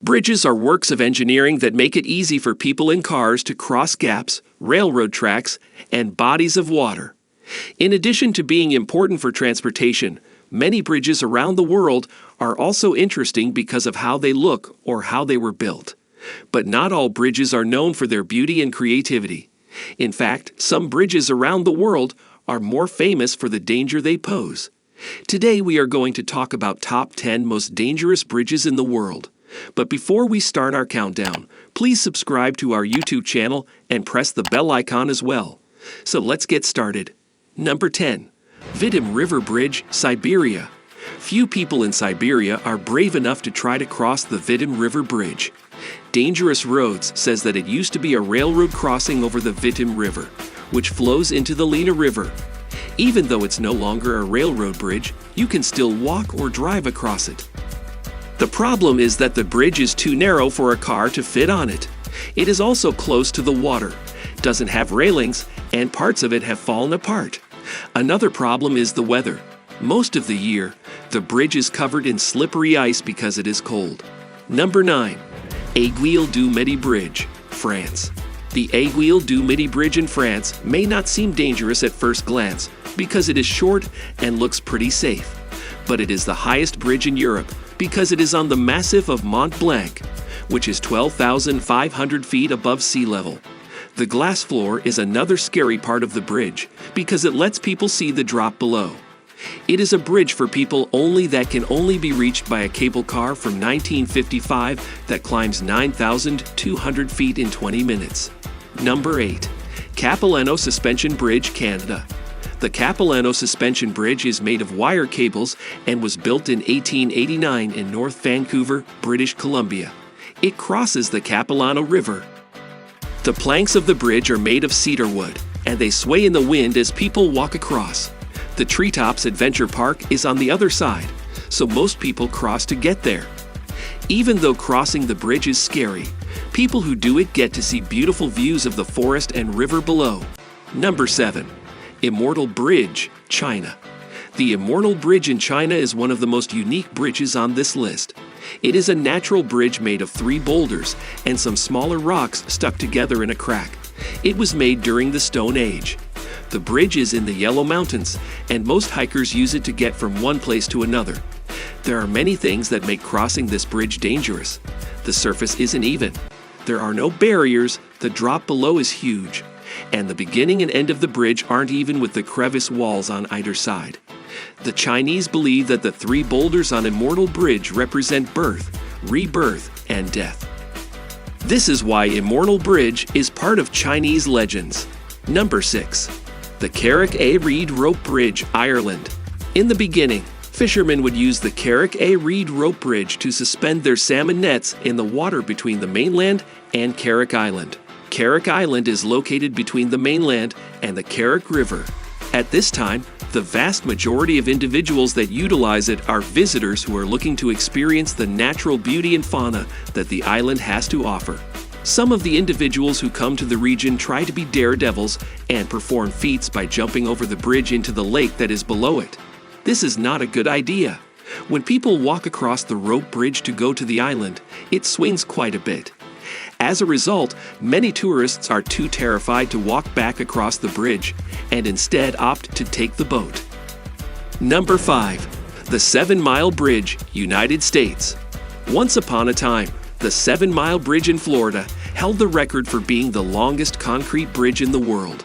Bridges are works of engineering that make it easy for people in cars to cross gaps, railroad tracks, and bodies of water. In addition to being important for transportation, many bridges around the world are also interesting because of how they look or how they were built. But not all bridges are known for their beauty and creativity. In fact, some bridges around the world are more famous for the danger they pose. Today we are going to talk about top 10 most dangerous bridges in the world. But before we start our countdown, please subscribe to our YouTube channel and press the bell icon as well. So let's get started. Number 10. VITIM River Bridge, Siberia. Few people in Siberia are brave enough to try to cross the VITIM River Bridge. Dangerous Roads says that it used to be a railroad crossing over the VITIM River, which flows into the Lena River. Even though it's no longer a railroad bridge, you can still walk or drive across it. The problem is that the bridge is too narrow for a car to fit on it. It is also close to the water, doesn't have railings, and parts of it have fallen apart. Another problem is the weather. Most of the year, the bridge is covered in slippery ice because it is cold. Number 9. AIGUILLE du Midi Bridge, France. The AIGUILLE du Midi Bridge in France may not seem dangerous at first glance because it is short and looks pretty safe. But it is the highest bridge in Europe because it is on the massif of Mont Blanc, which is 12,500 feet above sea level. The glass floor is another scary part of the bridge because it lets people see the drop below. It is a bridge for people only that can only be reached by a cable car from 1955 that climbs 9,200 feet in 20 minutes. Number 8. CAPILANO Suspension Bridge, Canada. The Capilano Suspension Bridge is made of wire cables and was built in 1889 in North Vancouver, British Columbia. It crosses the Capilano River. The planks of the bridge are made of cedar wood, and they sway in the wind as people walk across. The Treetops Adventure Park is on the other side, so most people cross to get there. Even though crossing the bridge is scary, people who do it get to see beautiful views of the forest and river below. Number 7. Immortal Bridge, China. The Immortal Bridge in China is one of the most unique bridges on this list. It is a natural bridge made of 3 boulders and some smaller rocks stuck together in a crack. It was made during the Stone Age. The bridge is in the Yellow Mountains, and most hikers use it to get from one place to another. There are many things that make crossing this bridge dangerous. The surface isn't even. There are no barriers, the drop below is huge, and the beginning and end of the bridge aren't even with the crevice walls on either side. The Chinese believe that the 3 boulders on Immortal Bridge represent birth, rebirth, and death. This is why Immortal Bridge is part of Chinese legends. Number 6. The Carrick A. Reid Rope Bridge, Ireland. In the beginning, fishermen would use the Carrick A. Reid Rope Bridge to suspend their salmon nets in the water between the mainland and Carrick Island. Carrick Island is located between the mainland and the Carrick River. At this time, the vast majority of individuals that utilize it are visitors who are looking to experience the natural beauty and fauna that the island has to offer. Some of the individuals who come to the region try to be daredevils and perform feats by jumping over the bridge into the lake that is below it. This is not a good idea. When people walk across the rope bridge to go to the island, it swings quite a bit. As a result, many tourists are too terrified to walk back across the bridge and instead opt to take the boat. Number 5. The 7 Mile Bridge, United States. Once upon a time, the 7 Mile Bridge in Florida held the record for being the longest concrete bridge in the world.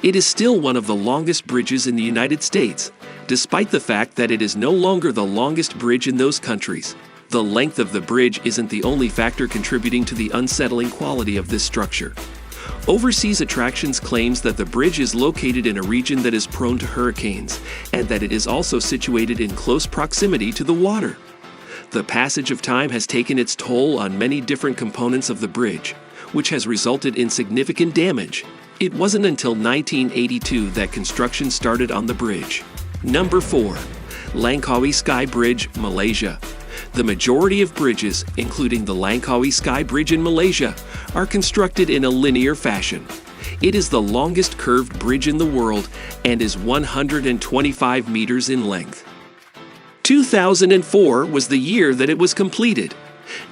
It is still one of the longest bridges in the United States, despite the fact that it is no longer the longest bridge in those countries. The length of the bridge isn't the only factor contributing to the unsettling quality of this structure. Overseas Attractions claims that the bridge is located in a region that is prone to hurricanes, and that it is also situated in close proximity to the water. The passage of time has taken its toll on many different components of the bridge, which has resulted in significant damage. It wasn't until 1982 that construction started on the bridge. Number 4. Langkawi Sky Bridge, Malaysia. The majority of bridges, including the Langkawi Sky Bridge in Malaysia, are constructed in a linear fashion. It is the longest curved bridge in the world and is 125 meters in length. 2004 was the year that it was completed.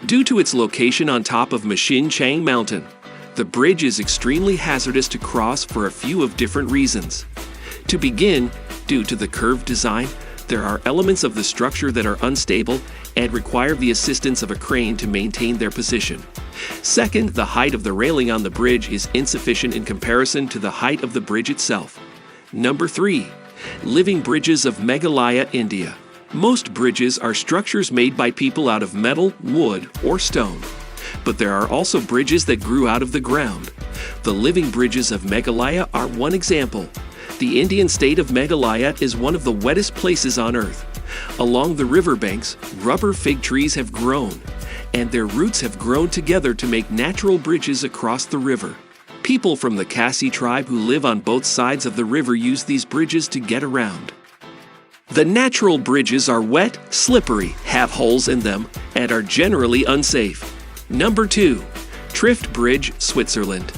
Due to its location on top of Mashin Chang Mountain, the bridge is extremely hazardous to cross for a few of different reasons. To begin, due to the curved design, there are elements of the structure that are unstable and require the assistance of a crane to maintain their position. Second, the height of the railing on the bridge is insufficient in comparison to the height of the bridge itself. Number 3. Living bridges of Meghalaya, India. Most bridges are structures made by people out of metal, wood, or stone. But there are also bridges that grew out of the ground. The living bridges of Meghalaya are one example. The Indian state of Meghalaya is one of the wettest places on Earth. Along the riverbanks, rubber fig trees have grown, and their roots have grown together to make natural bridges across the river. People from the Khasi tribe who live on both sides of the river use these bridges to get around. The natural bridges are wet, slippery, have holes in them, and are generally unsafe. Number 2. Trift Bridge, Switzerland.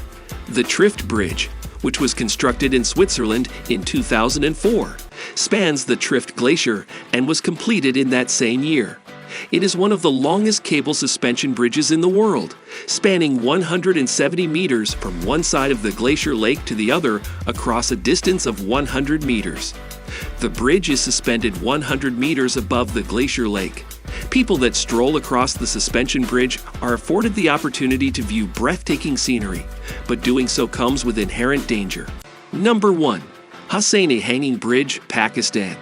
The Trift Bridge, which was constructed in Switzerland in 2004, spans the Trift Glacier and was completed in that same year. It is one of the longest cable suspension bridges in the world, spanning 170 meters from one side of the glacier lake to the other across a distance of 100 meters. The bridge is suspended 100 meters above the glacier lake. People that stroll across the suspension bridge are afforded the opportunity to view breathtaking scenery, but doing so comes with inherent danger. Number 1. Hussaini Hanging Bridge, Pakistan.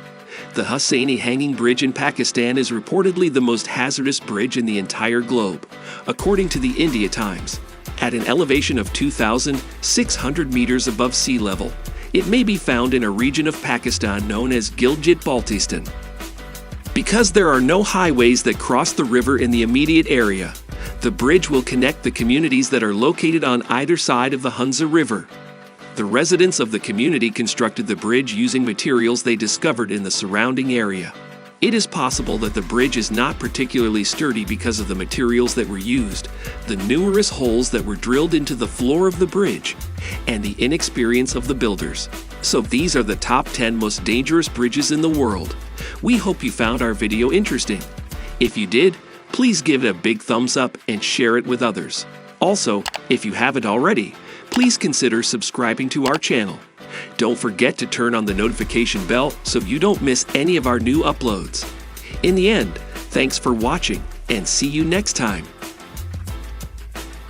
The Hussaini Hanging Bridge in Pakistan is reportedly the most hazardous bridge in the entire globe, according to the India Times. At an elevation of 2,600 meters above sea level, it may be found in a region of Pakistan known as Gilgit-Baltistan. Because there are no highways that cross the river in the immediate area, the bridge will connect the communities that are located on either side of the Hunza River. The residents of the community constructed the bridge using materials they discovered in the surrounding area. It is possible that the bridge is not particularly sturdy because of the materials that were used, the numerous holes that were drilled into the floor of the bridge, and the inexperience of the builders. So these are the top 10 most dangerous bridges in the world. We hope you found our video interesting. If you did, please give it a big thumbs up and share it with others. Also, if you haven't already, please consider subscribing to our channel. Don't forget to turn on the notification bell so you don't miss any of our new uploads. In the end, thanks for watching and see you next time.